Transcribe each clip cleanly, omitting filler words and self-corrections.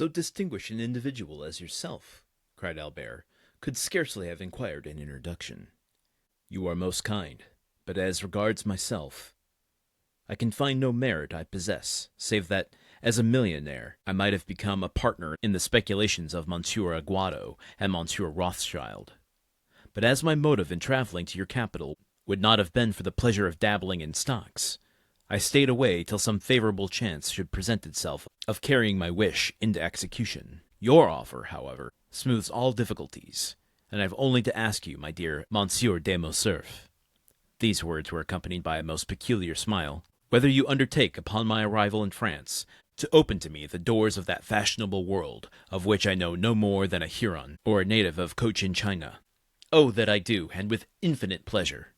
So distinguished an individual as yourself, cried Albert, could scarcely have inquired an introduction. You are most kind, but as regards myself, I can find no merit I possess, save that, as a millionaire, I might have become a partner in the speculations of Monsieur Aguado and Monsieur Rothschild. But as my motive in traveling to your capital would not have been for the pleasure of dabbling in stocks, I stayed away till some favorable chance should present itself of carrying my wish into execution. Your offer, however, smooths all difficulties, and I have only to ask you, my dear Monsieur de Morcerf," these words were accompanied by a most peculiar smile, "whether you undertake, upon my arrival in France, to open to me the doors of that fashionable world, of which I know no more than a Huron, or a native of Cochin China." "Oh, that I do, and with infinite pleasure,"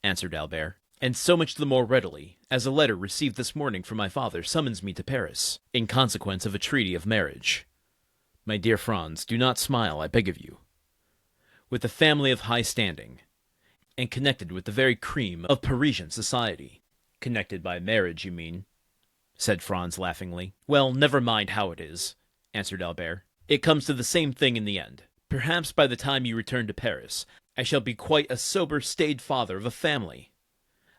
answered Albert, "and so much the more readily, as a letter received this morning from my father summons me to Paris, in consequence of a treaty of marriage. My dear Franz, do not smile, I beg of you. With a family of high standing, and connected with the very cream of Parisian society." "Connected by marriage, you mean?" said Franz laughingly. "Well, never mind how it is," answered Albert. "It comes to the same thing in the end. Perhaps by the time you return to Paris, I shall be quite a sober, staid father of a family.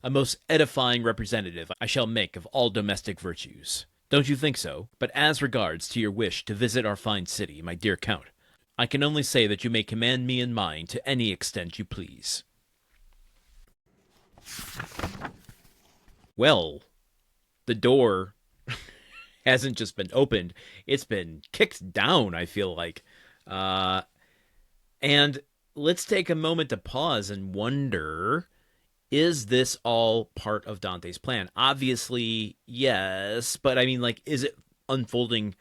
A most edifying representative I shall make of all domestic virtues. Don't you think so? But as regards to your wish to visit our fine city, my dear Count, I can only say that you may command me and mine to any extent you please." Well, the door hasn't just been opened, it's been kicked down, I feel like. And let's take a moment to pause and wonder, is this all part of Dante's plan? Obviously, yes, but I mean, like, is it unfolding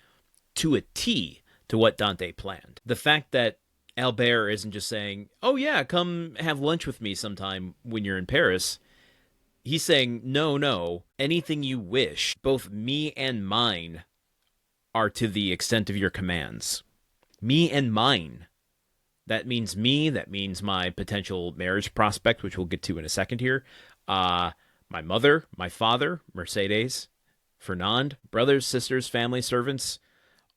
to a T to what Dante planned? The fact that Albert isn't just saying, "Oh yeah, come have lunch with me sometime when you're in Paris." He's saying, no, anything you wish, both me and mine, are to the extent of your commands. Me and mine. That means me, that means my potential marriage prospect, which we'll get to in a second here. My mother, my father, Mercedes, Fernand, brothers, sisters, family, servants,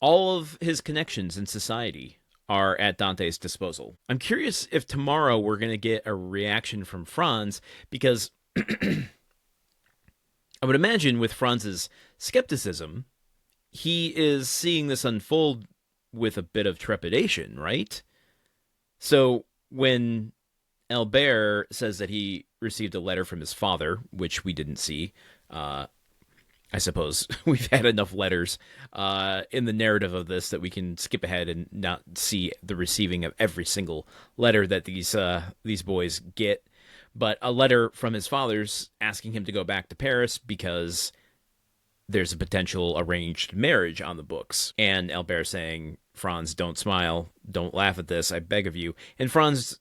all of his connections in society are at Dante's disposal. I'm curious if tomorrow we're going to get a reaction from Franz, because I would imagine with Franz's skepticism, he is seeing this unfold with a bit of trepidation, right? So when Albert says that he received a letter from his father, which we didn't see, I suppose we've had enough letters in the narrative of this that we can skip ahead and not see the receiving of every single letter that these boys get. But a letter from his father's asking him to go back to Paris because there's a potential arranged marriage on the books. And Albert saying, "Franz, don't smile, don't laugh at this, I beg of you." And Franz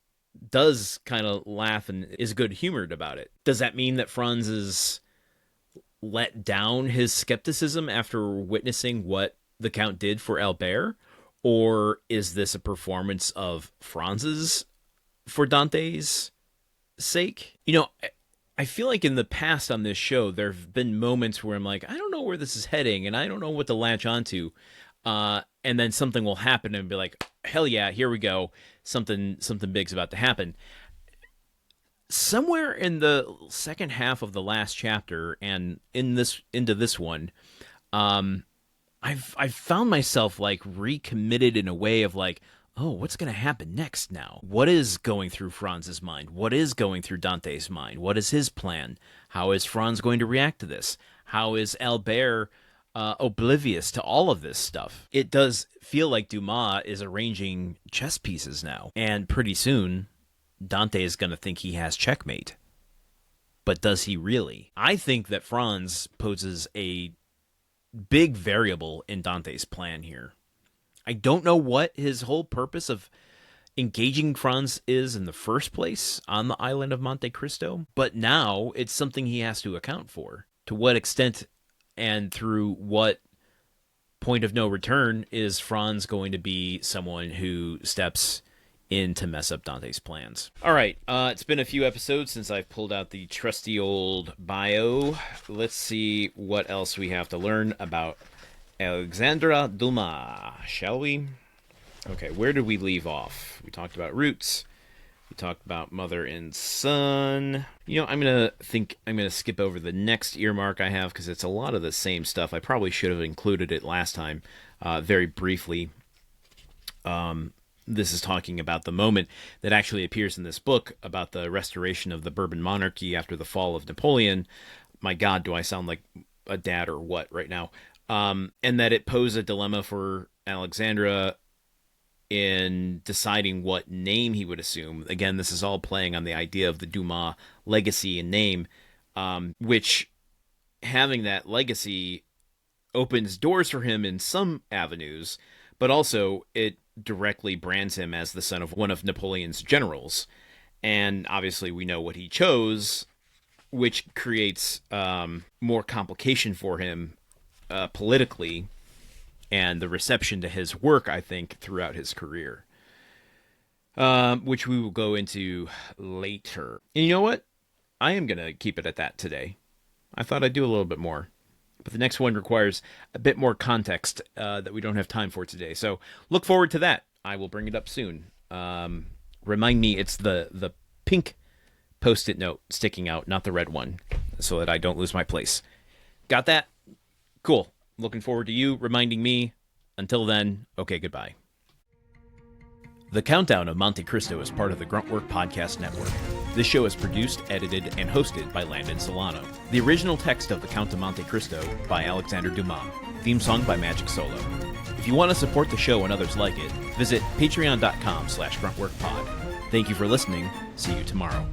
does kind of laugh and is good-humored about it. Does that mean that Franz is let down his skepticism after witnessing what the Count did for Albert? Or is this a performance of Franz's for Dante's sake? You know, I feel like in the past on this show, there have been moments where I'm like, I don't know where this is heading, and I don't know what to latch onto. And then something will happen and be like, hell yeah, here we go. Something big's about to happen. Somewhere in the second half of the last chapter and into this one, I've found myself like recommitted in a way of like, oh, what's going to happen next now? What is going through Franz's mind? What is going through Dante's mind? What is his plan? How is Franz going to react to this? How is Albert oblivious to all of this stuff? It does feel like Dumas is arranging chess pieces now. And pretty soon, Dante is going to think he has checkmate. But does he really? I think that Franz poses a big variable in Dante's plan here. I don't know what his whole purpose of engaging Franz is in the first place on the island of Monte Cristo, but now it's something he has to account for. To what extent and through what point of no return is Franz going to be someone who steps in to mess up Dante's plans? All right, it's been a few episodes since I've pulled out the trusty old bio. Let's see what else we have to learn about Alexandre Dumas, shall we? Okay, where did we leave off? We talked about roots. We talked about mother and son. I'm going to skip over the next earmark I have because it's a lot of the same stuff. I probably should have included it last time very briefly. This is talking about the moment that actually appears in this book about the restoration of the Bourbon monarchy after the fall of Napoleon. My God, do I sound like a dad or what right now? And that it posed a dilemma for Alexandre in deciding what name he would assume. Again, this is all playing on the idea of the Dumas legacy and name, which having that legacy opens doors for him in some avenues, but also it directly brands him as the son of one of Napoleon's generals. And obviously we know what he chose, which creates more complication for him politically, and the reception to his work, I think, throughout his career, which we will go into later. And you know what? I am going to keep it at that today. I thought I'd do a little bit more, but the next one requires a bit more context that we don't have time for today. So look forward to that. I will bring it up soon. Remind me it's the pink Post-it note sticking out, not the red one, so that I don't lose my place. Got that? Cool. Looking forward to you reminding me. Until then, okay, goodbye. The Countdown of Monte Cristo is part of the Gruntwork Podcast Network. This show is produced, edited, and hosted by Landon Solano. The original text of The Count of Monte Cristo by Alexandre Dumas. Theme song by Magic Solo. If you want to support the show and others like it, visit patreon.com/gruntworkpod. Thank you for listening. See you tomorrow.